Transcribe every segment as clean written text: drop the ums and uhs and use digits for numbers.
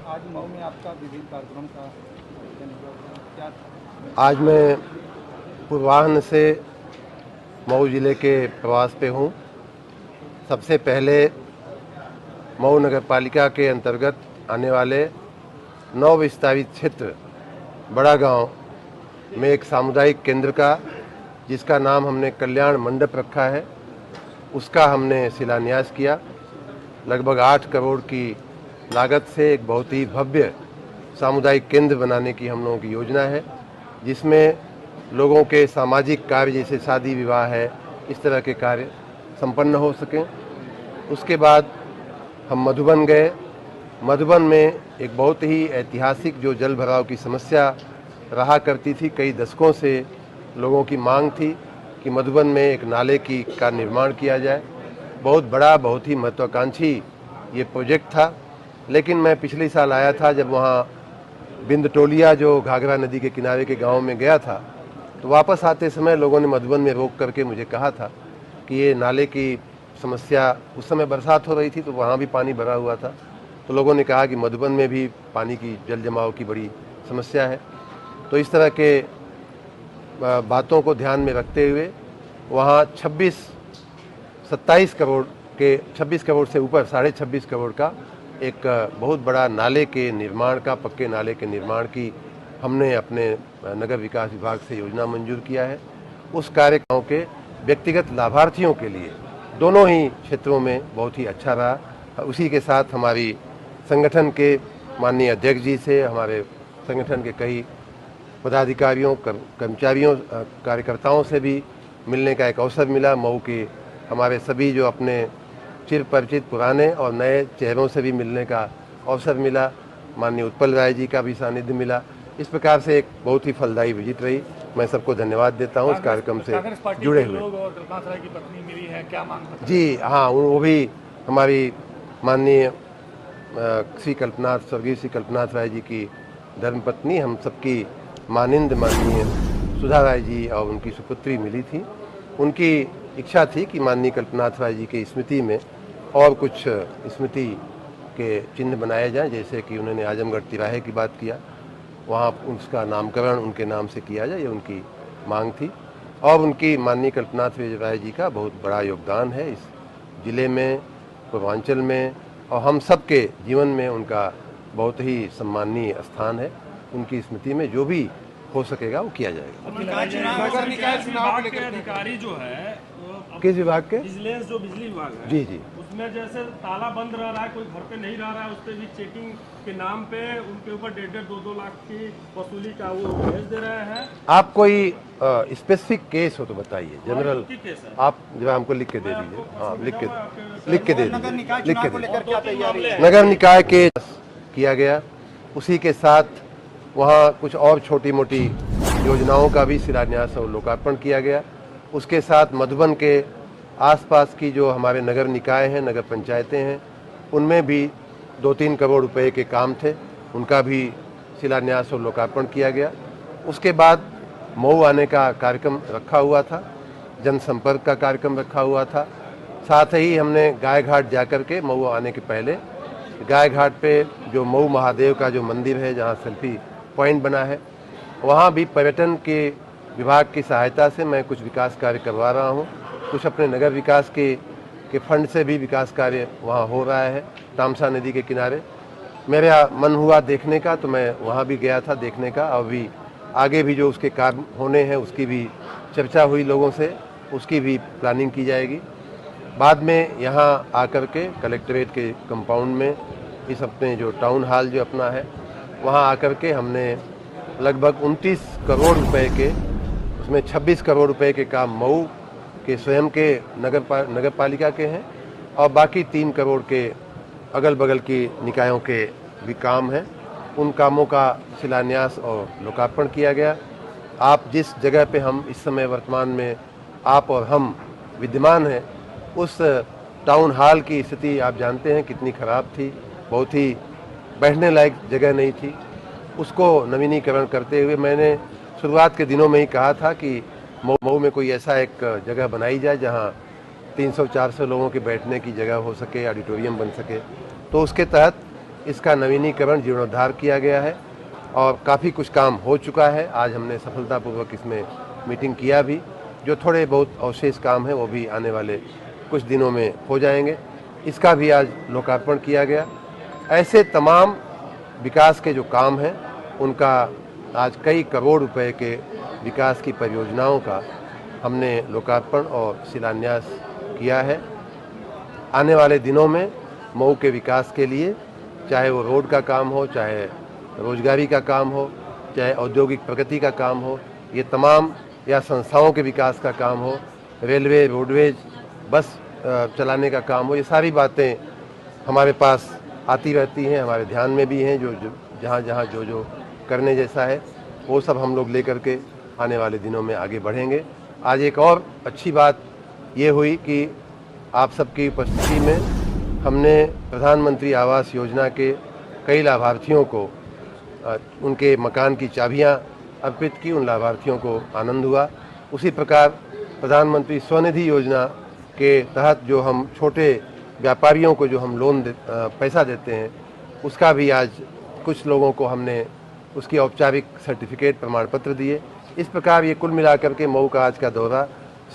आज मऊ में आपका विभिन्न कार्यक्रम का आयोजन हुआ, क्या था? आज मैं पूर्वाह्न से मऊ जिले के प्रवास पे हूँ। सबसे पहले मऊ नगर पालिका के अंतर्गत आने वाले नव विस्तारित क्षेत्र बड़ा गांव में एक सामुदायिक केंद्र का, जिसका नाम हमने कल्याण मंडप रखा है, उसका हमने शिलान्यास किया। लगभग 8 करोड़ की लागत से एक बहुत ही भव्य सामुदायिक केंद्र बनाने की हम लोगों की योजना है, जिसमें लोगों के सामाजिक कार्य जैसे शादी विवाह है, इस तरह के कार्य संपन्न हो सकें। उसके बाद हम मधुबन गए। मधुबन में एक बहुत ही ऐतिहासिक जो जल भराव की समस्या रहा करती थी, कई दशकों से लोगों की मांग थी कि मधुबन में एक नाले का निर्माण किया जाए। बहुत बड़ा, बहुत ही महत्वाकांक्षी ये प्रोजेक्ट था। लेकिन मैं पिछले साल आया था, जब वहाँ बिंदटोलिया जो घाघरा नदी के किनारे के गांव में गया था, तो वापस आते समय लोगों ने मधुबन में रोक करके मुझे कहा था कि ये नाले की समस्या, उस समय बरसात हो रही थी तो वहाँ भी पानी भरा हुआ था, तो लोगों ने कहा कि मधुबन में भी पानी की जल जमाव की बड़ी समस्या है। तो इस तरह के बातों को ध्यान में रखते हुए वहाँ 27 करोड़ से ऊपर 26.5 करोड़ का एक बहुत बड़ा नाले के निर्माण का, पक्के नाले के निर्माण की हमने अपने नगर विकास विभाग से योजना मंजूर किया है। उस कार्यक्रम के व्यक्तिगत लाभार्थियों के लिए दोनों ही क्षेत्रों में बहुत ही अच्छा रहा। उसी के साथ हमारी संगठन के माननीय अध्यक्ष जी से, हमारे संगठन के कई पदाधिकारियों, कर्मचारियों, कार्यकर्ताओं से भी मिलने का एक अवसर मिला। मऊ के हमारे सभी जो अपने चिर परिचित पुराने और नए चेहरों से भी मिलने का अवसर मिला। माननीय उत्पल राय जी का भी सानिध्य मिला। इस प्रकार से एक बहुत ही फलदायी विजिट रही। मैं सबको धन्यवाद देता हूँ इस कार्यक्रम से जुड़े हुए। की पत्नी मिली है, क्या मांग? जी हाँ, वो भी हमारी माननीय स्वर्गीय श्री कल्पनाथ राय जी की धर्मपत्नी, हम सबकी मानिंद माननीय सुधा राय जी और उनकी सुपुत्री मिली थी। उनकी इच्छा थी कि माननीय कल्पनाथ राय जी की स्मृति में और कुछ स्मृति के चिन्ह बनाए जाएं, जैसे कि उन्होंने आजमगढ़ तिराहे की बात किया, वहाँ उसका नामकरण उनके नाम से किया जाए, ये उनकी मांग थी। और उनकी माननीय कल्पनाथ राय जी का बहुत बड़ा योगदान है इस जिले में, पूर्वांचल में, और हम सब के जीवन में उनका बहुत ही सम्माननीय स्थान है। उनकी स्मृति में जो भी हो सकेगा वो किया जाएगा। नगर निकाय चुनाव के अधिकारी जो है, किस विभाग के? विजिलेंस जो बिजली विभाग है, जी जी, उसमें जैसे ताला बंद रह रहा है, कोई घर पे नहीं रह रहा है, उस पर भी चेकिंग के नाम पे उनके ऊपर 1.5-2 लाख की वसूली का वो भेज दे रहे हैं। आप कोई स्पेसिफिक केस हो तो बताइए, जनरल केस है। आप जो हमको लिख के दे दीजिए। हाँ, लिख के दे नगर दीजिए, निकाय लिख के चुनाव को दे लेकर क्या तैयारी है? नगर निकाय के किया गया। उसी के साथ वहाँ कुछ और छोटी मोटी योजनाओं का भी शिलान्यास और लोकार्पण किया गया। उसके साथ मधुबन के आसपास की जो हमारे नगर निकाय हैं, नगर पंचायतें हैं, उनमें भी 2-3 करोड़ रुपए के काम थे, उनका भी शिलान्यास और लोकार्पण किया गया। उसके बाद मऊ आने का कार्यक्रम रखा हुआ था, जनसंपर्क का कार्यक्रम रखा हुआ था। साथ ही हमने गाय घाट जाकर के, मऊ आने के पहले गाय घाट पे जो मऊ महादेव का जो मंदिर है, जहाँ सेल्फी पॉइंट बना है, वहाँ भी पर्यटन के विभाग की सहायता से मैं कुछ विकास कार्य करवा रहा हूँ। कुछ अपने नगर विकास के फंड से भी विकास कार्य वहाँ हो रहा है। तामसा नदी के किनारे मेरा मन हुआ देखने का, तो मैं वहाँ भी गया था देखने का। और भी आगे भी जो उसके काम होने हैं उसकी भी चर्चा हुई लोगों से, उसकी भी प्लानिंग की जाएगी। बाद में यहाँ आकर के कलेक्ट्रेट के कंपाउंड में इस अपने जो टाउन हॉल जो अपना है, वहाँ आकर के हमने लगभग 29 करोड़ रुपए के, उसमें 26 करोड़ रुपए के काम मऊ के स्वयं के नगर पालिका के हैं, और बाकी 3 करोड़ के अगल बगल की निकायों के भी काम हैं। उन कामों का शिलान्यास और लोकार्पण किया गया। आप जिस जगह पे हम इस समय वर्तमान में आप और हम विद्यमान हैं, उस टाउन हॉल की स्थिति आप जानते हैं कितनी ख़राब थी, बहुत ही बैठने लायक जगह नहीं थी। उसको नवीनीकरण करते हुए मैंने शुरुआत के दिनों में ही कहा था कि मऊ में कोई ऐसा एक जगह बनाई जाए जहां 300-400 लोगों के बैठने की जगह हो सके, ऑडिटोरियम बन सके। तो उसके तहत इसका नवीनीकरण जीर्णोद्धार किया गया है और काफ़ी कुछ काम हो चुका है। आज हमने सफलतापूर्वक इसमें मीटिंग किया भी। जो थोड़े बहुत अवशेष काम है वो भी आने वाले कुछ दिनों में हो जाएंगे। इसका भी आज लोकार्पण किया गया। ऐसे तमाम विकास के जो काम हैं उनका आज कई करोड़ रुपए के विकास की परियोजनाओं का हमने लोकार्पण और शिलान्यास किया है। आने वाले दिनों में मऊ के विकास के लिए चाहे वो रोड का काम हो, चाहे रोजगारी का काम हो, चाहे औद्योगिक प्रगति का काम हो, ये तमाम या संस्थाओं के विकास का काम हो, रेलवे, रोडवेज, बस चलाने का काम हो, ये सारी बातें हमारे पास आती रहती हैं, हमारे ध्यान में भी हैं। जो जहाँ जहाँ जो करने जैसा है वो सब हम लोग लेकर के आने वाले दिनों में आगे बढ़ेंगे। आज एक और अच्छी बात ये हुई कि आप सबकी उपस्थिति में हमने प्रधानमंत्री आवास योजना के कई लाभार्थियों को उनके मकान की चाबियां अर्पित की। उन लाभार्थियों को आनंद हुआ। उसी प्रकार प्रधानमंत्री स्वनिधि योजना के तहत जो हम छोटे व्यापारियों को जो हम पैसा देते हैं उसका भी आज कुछ लोगों को हमने उसकी औपचारिक सर्टिफिकेट प्रमाण पत्र दिए। इस प्रकार ये कुल मिलाकर के मऊ का आज का दौरा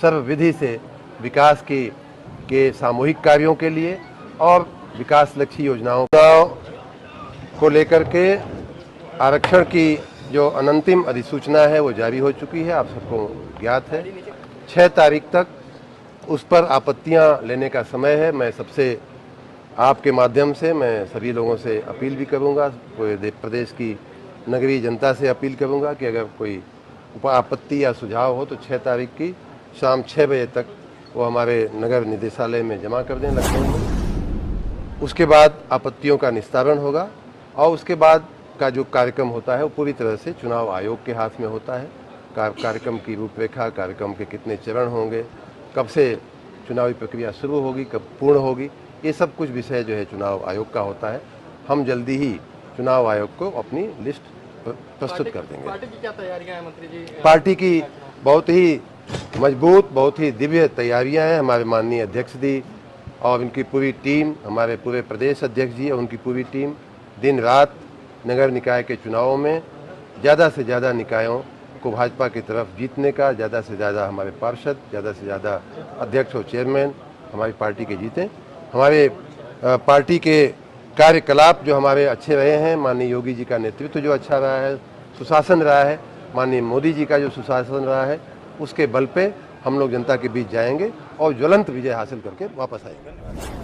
सर्वविधि से विकास के सामूहिक कार्यों के लिए और विकास लक्ष्य योजनाओं को लेकर के आरक्षण की जो अनंतिम अधिसूचना है वो जारी हो चुकी है, आप सबको ज्ञात है। 6 तारीख तक उस पर आपत्तियां लेने का समय है। मैं सबसे आपके माध्यम से मैं सभी लोगों से अपील भी करूंगा, पूरे प्रदेश की नगरीय जनता से अपील करूंगा कि अगर कोई आपत्ति या सुझाव हो तो 6 तारीख की शाम 6 बजे तक वो हमारे नगर निदेशालय में जमा कर दें लखनऊ में। उसके बाद आपत्तियों का निस्तारण होगा और उसके बाद का जो कार्यक्रम होता है वो पूरी तरह से चुनाव आयोग के हाथ में होता है। कार्यक्रम की रूपरेखा, कार्यक्रम के कितने चरण होंगे, कब से चुनावी प्रक्रिया शुरू होगी, कब पूर्ण होगी, ये सब कुछ विषय जो है चुनाव आयोग का होता है। हम जल्दी ही चुनाव आयोग को अपनी लिस्ट प्रस्तुत कर देंगे। पार्टी की क्या तैयारियां हैं मंत्री जी? पार्टी की बहुत ही मजबूत, बहुत ही दिव्य तैयारियां हैं। हमारे माननीय अध्यक्ष जी और उनकी पूरी टीम, हमारे पूरे प्रदेश अध्यक्ष जी और उनकी पूरी टीम दिन रात नगर निकाय के चुनावों में ज़्यादा से ज़्यादा निकायों को भाजपा की तरफ जीतने का, ज़्यादा से ज़्यादा हमारे पार्षद, ज़्यादा से ज़्यादा अध्यक्ष और चेयरमैन हमारी पार्टी के जीतें। हमारे पार्टी के कार्यकलाप जो हमारे अच्छे रहे हैं, माननीय योगी जी का नेतृत्व जो अच्छा रहा है, सुशासन रहा है, माननीय मोदी जी का जो सुशासन रहा है, उसके बल पे हम लोग जनता के बीच जाएंगे और ज्वलंत विजय हासिल करके वापस आएंगे।